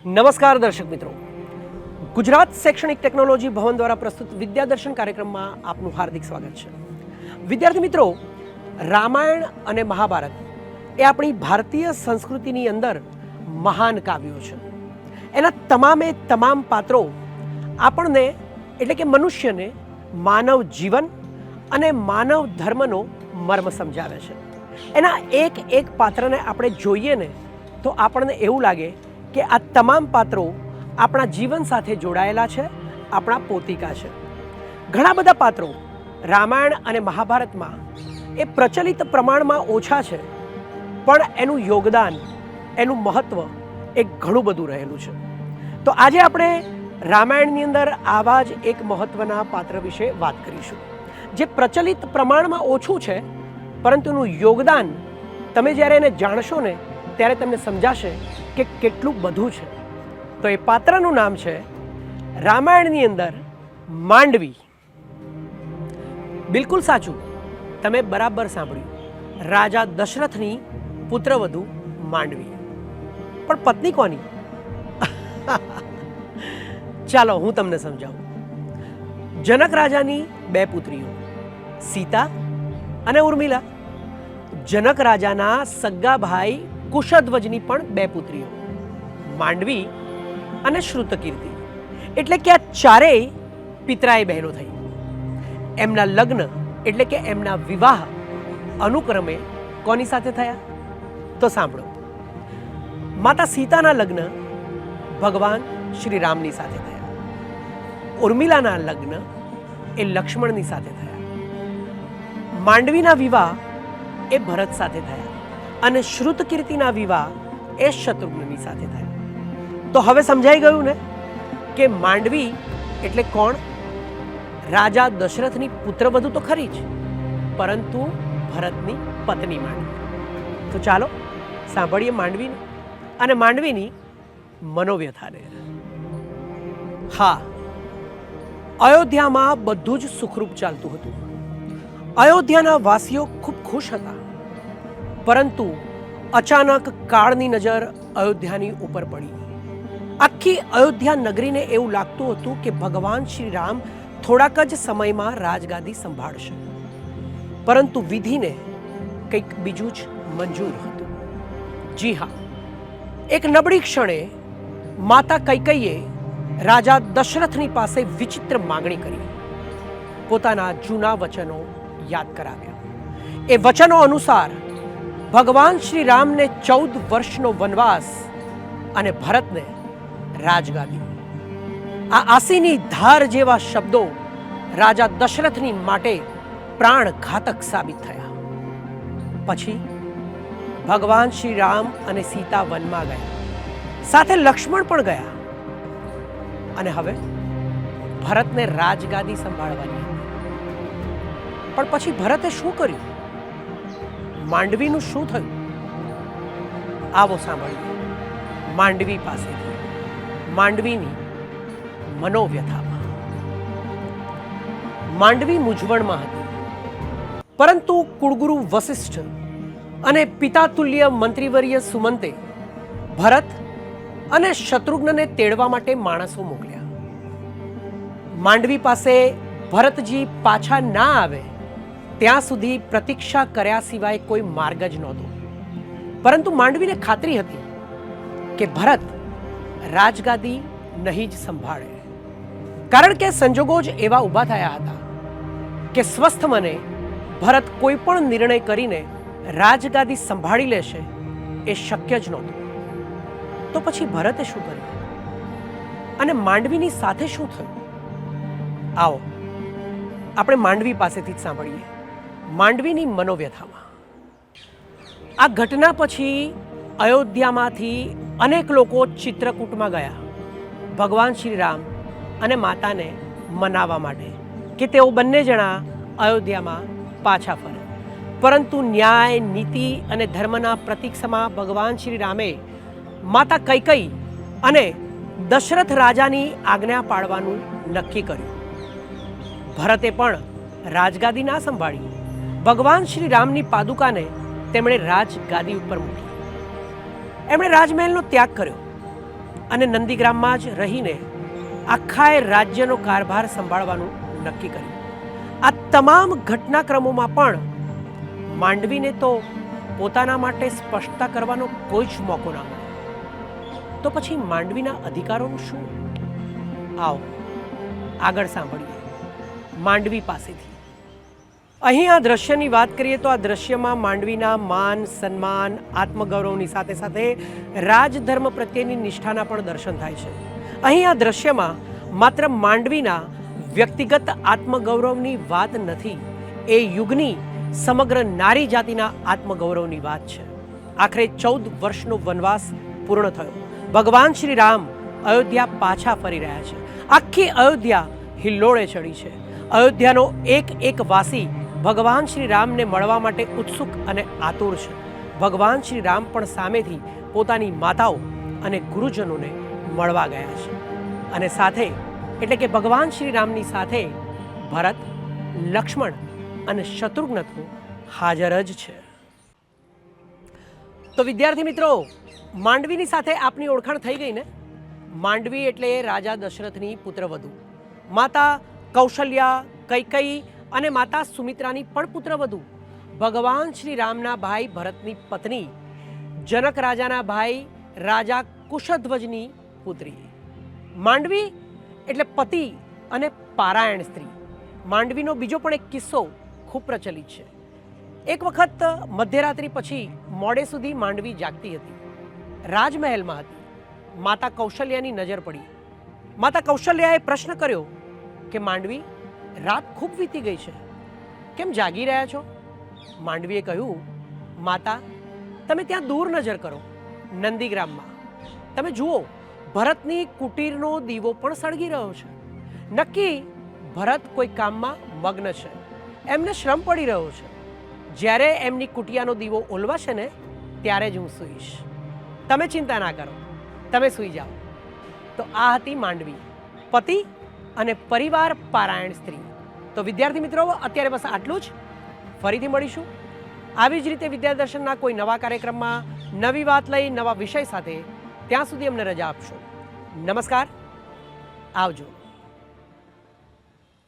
નમસ્કાર દર્શક મિત્રો, ગુજરાત શૈક્ષણિક ટેકનોલોજી ભવન દ્વારા પ્રસ્તુત વિદ્યાદર્શન કાર્યક્રમમાં આપનું હાર્દિક સ્વાગત છે. વિદ્યાર્થી મિત્રો, રામાયણ અને મહાભારત એ આપણી ભારતીય સંસ્કૃતિની અંદર મહાન કાવ્યો છે. એના તમામે તમામ પાત્રો આપણને એટલે કે મનુષ્યને માનવ જીવન અને માનવ ધર્મનો મર્મ સમજાવે છે. એના એક એક પાત્રને આપણે જોઈએ ને તો આપણને એવું લાગે કે આ તમામ પાત્રો આપણા જીવન સાથે જોડાયેલા છે, આપણા પોતિકા છે. ઘણા બધા પાત્રો રામાયણ અને મહાભારતમાં એ પ્રચલિત પ્રમાણમાં ઓછા છે, પણ એનું યોગદાન, એનું મહત્ત્વ એ ઘણું બધું રહેલું છે. તો આજે આપણે રામાયણની અંદર આવા જ એક મહત્ત્વના પાત્ર વિશે વાત કરીશું, જે પ્રચલિત પ્રમાણમાં ઓછું છે, પરંતુ એનું યોગદાન તમે જ્યારે એને જાણશો ને ત્યારે તમને સમજાશે કે કેટલું બધું છે. તો એ પાત્રનું નામ છે રામાયણની અંદર માંડવી. બિલકુલ સાચું, તમે બરાબર સાંભળ્યું. રાજા દશરથની પુત્રવધુ માંડવી. પણ પત્ની કોની? ચાલો હું તમને સમજાવું. જનક રાજાની બે પુત્રીઓ, સીતા અને ઉર્મિલા. જનક રાજાના સગા ભાઈ કુશધ્વજની પણ બે પુત્રીઓ, માંડવી અને શ્રુતકીર્તિ. એટલે કે આ ચારેય પિતરાય બહેનો થઈ. એમના લગ્ન એટલે કે એમના વિવાહ અનુક્રમે કોની સાથે થયા? તો સાંભળો. માતા સીતાના લગ્ન ભગવાન શ્રી રામની સાથે થયા. ઉર્મિલાના લગ્ન એ લક્ષ્મણની સાથે થયા. માંડવીના વિવાહ એ ભરત સાથે થયા અને શ્રુતકીર્તિના વિવાહ એ શત્રુઘ્નની સાથે થયા. તો હવે સમજાઈ ગયું ને કે માંડવી એટલે કોણ? રાજા દશરથની પુત્રવધુ તો ખરી જ, પરંતુ ભરતની પત્ની માંડવી. તો ચાલો સાંભળીએ માંડવીને અને માંડવીની મનોવ્યથાને. હા, અયોધ્યામાં બધું જ સુખરૂપ ચાલતું હતું. અયોધ્યાના વાસીઓ ખૂબ ખુશ હતા. પરંતુ અચાનક કાળની નજર અયોધ્યાની ઉપર પડી. આખી અયોધ્યા નગરીને એવું લાગતું હતું કે ભગવાન શ્રી રામ થોડાક જ સમયમાં રાજગાદી સંભાળશે. પરંતુ વિધિને કંઈક બીજું જ મંજૂર હતું. જી હા, એક નબળી ક્ષણે માતા કૈકેયીએ રાજા દશરથની પાસે વિચિત્ર માગણી કરી. પોતાના જૂના વચનો યાદ કરાવ્યા. એ વચનો અનુસાર ભગવાન શ્રી રામને 14 વર્ષનો વનવાસ અને ભરતને રાજગાદી. આ આસીની ધાર જેવા શબ્દો રાજા દશરથની માટે પ્રાણઘાતક સાબિત થયા. પછી ભગવાન શ્રી રામ અને સીતા વનમાં ગયા, સાથે લક્ષ્મણ પણ ગયા. અને હવે ભરતને રાજગાદી સંભાળવાની હતી. પણ પછી ભરતે શું કર્યું? માંડવીનું શું થયું? આવો સાંભળીએ માંડવી પાસેથી, માંડવીની મનોવ્યથામાં. માંડવી મૂંઝવણમાં હતી, પરંતુ કુળગુરુ વશિષ્ઠ અને પિતાતુલ્ય મંત્રીવર્ય સુમંતે ભરત અને શત્રુઘ્નને તેડવા માટે માણસો મોકલ્યા. માંડવી પાસે ભરતજી પાછા ના આવે ત્યાં સુધી પ્રતીક્ષા કર્યા સિવાય કોઈ માર્ગ જ નહોતો. પરંતુ માંડવીને ખાતરી હતી કે ભરત રાજગાદી નહીં જ સંભાળે, કારણ કે સંજોગો જ એવા ઊભા થયા હતા કે સ્વસ્થ મને ભરત કોઈ પણ નિર્ણય કરીને રાજગાદી સંભાળી લેશે એ શક્ય જ નહોતું. તો પછી ભરતે શું કર્યું અને માંડવીની સાથે શું થયું? આવો આપણે માંડવી પાસેથી જ સાંભળીએ, માંડવીની મનોવ્યથામાં. આ ઘટના પછી અયોધ્યામાંથી અનેક લોકો ચિત્રકૂટમાં ગયા ભગવાન શ્રી રામ અને માતાને મનાવવા માટે કે તેઓ બંને જણા અયોધ્યામાં પાછા ફરે. પરંતુ ન્યાય, નીતિ અને ધર્મના પ્રતીક સમા ભગવાન શ્રી રામે માતા કૈકેયી અને દશરથ રાજાની આજ્ઞા પાળવાનું નક્કી કર્યું. ભરતે પણ રાજગાદી ના સંભાળી. ભગવાન શ્રી રામની પાદુકાને તેમણે રાજગાદી ઉપર મૂકી. એમણે રાજમહેલનો ત્યાગ કર્યો અને નંદીગ્રામમાં જ રહીને આખાય રાજ્યનો કારભાર સંભાળવાનું નક્કી કર્યું. આ તમામ ઘટનાક્રમોમાં પણ માંડવીને તો પોતાના માટે સ્પષ્ટતા કરવાનો કોઈ જ મોકો ના મળ્યો. તો પછી માંડવીના અધિકારોનું શું? આવો આગળ સાંભળીએ માંડવી પાસેથી. અહીં આ દ્રશ્યની વાત કરીએ તો આ દ્રશ્યમાં માંડવીના માન, સન્માન, આત્મગૌરવની સાથે સાથે રાજધર્મ પ્રત્યેની નિષ્ઠાના પણ દર્શન થાય છે. અહીં આ દ્રશ્યમાં માત્ર માંડવીના વ્યક્તિગત આત્મગૌરવની વાત નથી, એ યુગની સમગ્ર નારી જાતિના આત્મગૌરવની વાત છે. આખરે 14 વર્ષનો વનવાસ પૂર્ણ થયો. ભગવાન શ્રી રામ અયોધ્યા પાછા ફરી રહ્યા છે. આખી અયોધ્યા હિલ્લોળે ચડી છે. અયોધ્યાનો એક એક વાસી ભગવાન શ્રી રામને મળવા માટે ઉત્સુક અને આતુર છે. ભગવાન શ્રી રામ પણ સામેથી પોતાની માતાઓ અને ગુરુજનોને મળવા ગયા છે. અને સાથે એટલે કે ભગવાન શ્રી રામની સાથે ભરત, લક્ષ્મણ અને શત્રુઘ્ન તો હાજર જ છે. તો વિદ્યાર્થી મિત્રો, માંડવીની સાથે આપની ઓળખાણ થઈ ગઈ ને? માંડવી એટલે રાજા દશરથની પુત્રવધુ, માતા કૌશલ્યા, કૈકેયી અને માતા સુમિત્રાની પણ પુત્રવધુ, ભગવાન શ્રી રામના ભાઈ ભરતની પત્ની, જનક રાજાના ભાઈ રાજા કુશધ્વજની પુત્રી. માંડવી એટલે પતિ અને પારાયણ સ્ત્રી. માંડવીનો બીજો પણ એક કિસ્સો ખૂબ પ્રચલિત છે. એક વખત મધ્યરાત્રિ પછી મોડે સુધી માંડવી જાગતી હતી. રાજમહેલમાં હતી. માતા કૌશલ્યાની નજર પડી. માતા કૌશલ્યાએ પ્રશ્ન કર્યો કે માંડવી, રાત ખૂબ વીતી ગઈ છે, કેમ જાગી રહ્યા છો? માંડવીએ કહ્યું, માતા, તમે ત્યાં દૂર નજર કરો, નંદીગ્રામમાં તમે જુઓ, ભરતની કુટીરનો દીવો પણ સળગી રહ્યો છે. નક્કી ભરત કોઈ કામમાં મગ્ન છે, એમને શ્રમ પડી રહ્યો છે. જ્યારે એમની કુટિયાનો દીવો ઓલવાશે ને ત્યારે જ હું સૂઈશ. તમે ચિંતા ના કરો, તમે સૂઈ જાઓ. તો આ હતી માંડવી, પતિ અને પરિવાર પારાયણ સ્ત્રી. તો વિદ્યાર્થી મિત્રો, અત્યારે બસ આટલું જ. ફરીથી મળીશું આવી જ રીતે વિદ્યાદર્શનના કોઈ નવા કાર્યક્રમમાં, નવી વાત લઈ, નવા વિષય સાથે. ત્યાં સુધી અમને રજા આપશો. નમસ્કાર, આવજો.